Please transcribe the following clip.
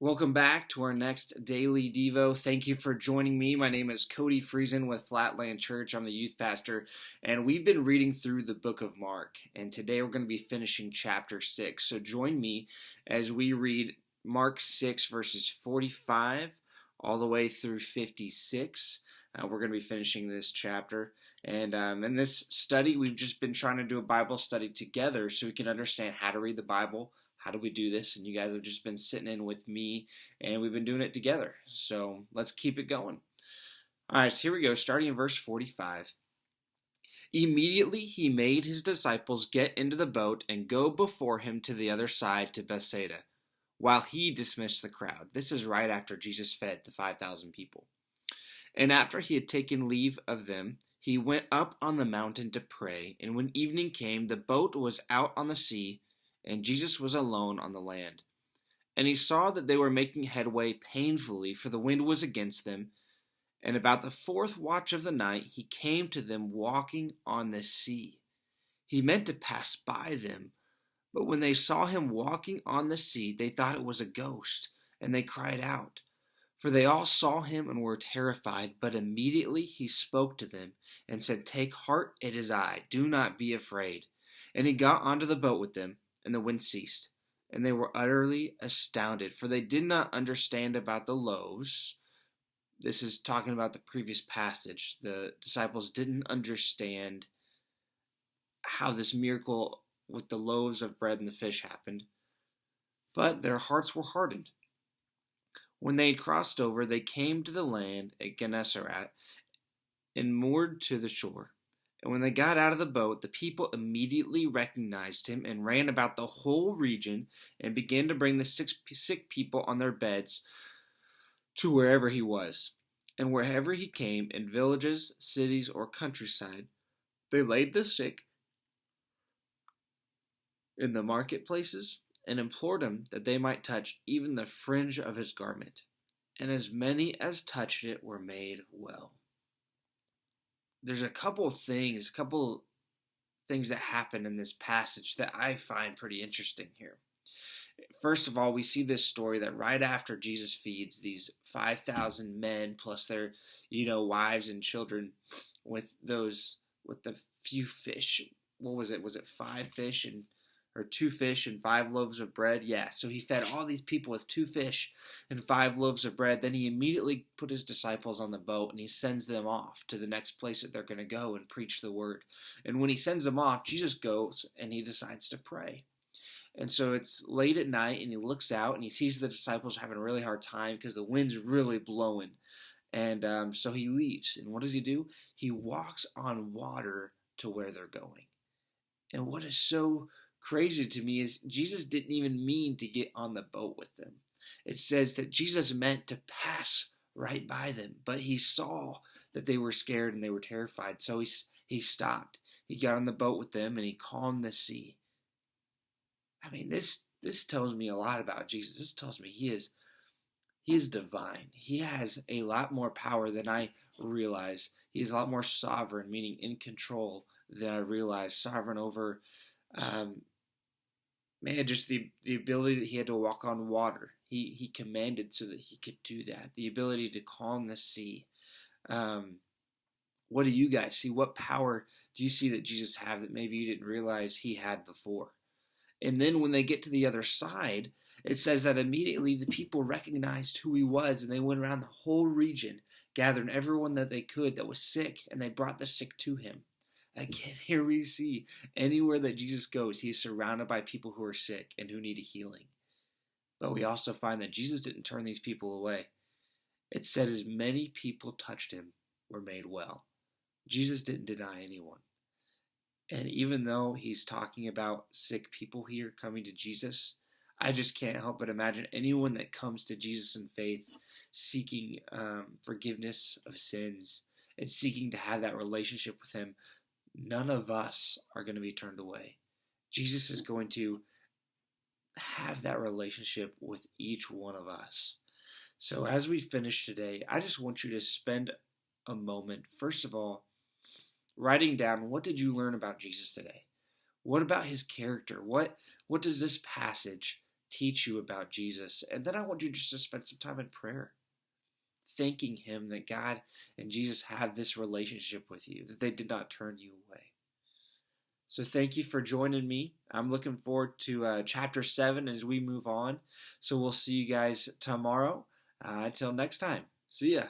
Welcome back to our next daily Devo. Thank you for joining me. My name is Cody Friesen with Flatland Church. I'm the youth pastor, and we've been reading through the book of Mark, and today we're going to be finishing chapter 6. So join me as we read Mark 6, verses 45 all the way through 56. We're going to be finishing this chapter, and in this study, we've just been trying to do a Bible study together so we can understand how to read the Bible. How do we do this? And you guys have just been sitting in with me, and we've been doing it together. So let's keep it going. All right, so here we go, starting in verse 45. Immediately he made his disciples get into the boat and go before him to the other side to Bethsaida, while he dismissed the crowd. This is right after Jesus fed the 5,000 people. And after he had taken leave of them, he went up on the mountain to pray. And when evening came, the boat was out on the sea, and Jesus was alone on the land. And he saw that they were making headway painfully, for the wind was against them. And about the fourth watch of the night he came to them walking on the sea. He meant to pass by them, but when they saw him walking on the sea, they thought it was a ghost, and they cried out. For they all saw him and were terrified, but immediately he spoke to them and said, "Take heart, it is I, do not be afraid." And he got onto the boat with them, and the wind ceased, and they were utterly astounded, for they did not understand about the loaves. This is talking about the previous passage. The disciples didn't understand how this miracle with the loaves of bread and the fish happened, but their hearts were hardened. When they had crossed over, they came to the land at Gennesaret and moored to the shore. And when they got out of the boat, the people immediately recognized him and ran about the whole region and began to bring the sick people on their beds to wherever he was. And wherever he came, in villages, cities, or countryside, they laid the sick in the marketplaces and implored him that they might touch even the fringe of his garment. And as many as touched it were made well. There's a couple things that happen in this passage that I find pretty interesting here. First of all, we see this story that right after Jesus feeds these 5,000 men plus their, wives and children with the few fish. What was it? Was it 5 fish or 2 fish and 5 loaves of bread? Yeah, so he fed all these people with 2 fish and 5 loaves of bread. Then he immediately put his disciples on the boat and he sends them off to the next place that they're going to go and preach the word. And when he sends them off, Jesus goes and he decides to pray. And so it's late at night and he looks out and he sees the disciples having a really hard time because the wind's really blowing. And so he leaves. And what does he do? He walks on water to where they're going. And what is so crazy to me is Jesus didn't even mean to get on the boat with them. It says that Jesus meant to pass right by them, but he saw that they were scared and they were terrified, so he stopped. He got on the boat with them and he calmed the sea. I mean, this tells me a lot about Jesus. This tells me he is divine. He has a lot more power than I realize. He is a lot more sovereign, meaning in control, than I realize. Sovereign over just the ability that he had to walk on water. He commanded so that he could do that. The ability to calm the sea. What do you guys see? What power do you see that Jesus have that maybe you didn't realize he had before? And then when they get to the other side, it says that immediately the people recognized who he was, and they went around the whole region, gathering everyone that they could that was sick, and they brought the sick to him. Again, here we see anywhere that Jesus goes, he is surrounded by people who are sick and who need a healing. But we also find that Jesus didn't turn these people away. It said as many people touched him were made well. Jesus didn't deny anyone. And even though he's talking about sick people here coming to Jesus, I just can't help but imagine anyone that comes to Jesus in faith, seeking forgiveness of sins and seeking to have that relationship with him, none of us are going to be turned away. Jesus is going to have that relationship with each one of us. So as we finish today, I just want you to spend a moment, first of all, writing down, what did you learn about Jesus today? What about his character? What does this passage teach you about Jesus. And then I want you just to spend some time in prayer, thanking Him that God and Jesus have this relationship with you, that they did not turn you away. So thank you for joining me. I'm looking forward to chapter 7 as we move on. So we'll see you guys tomorrow. Until next time, see ya.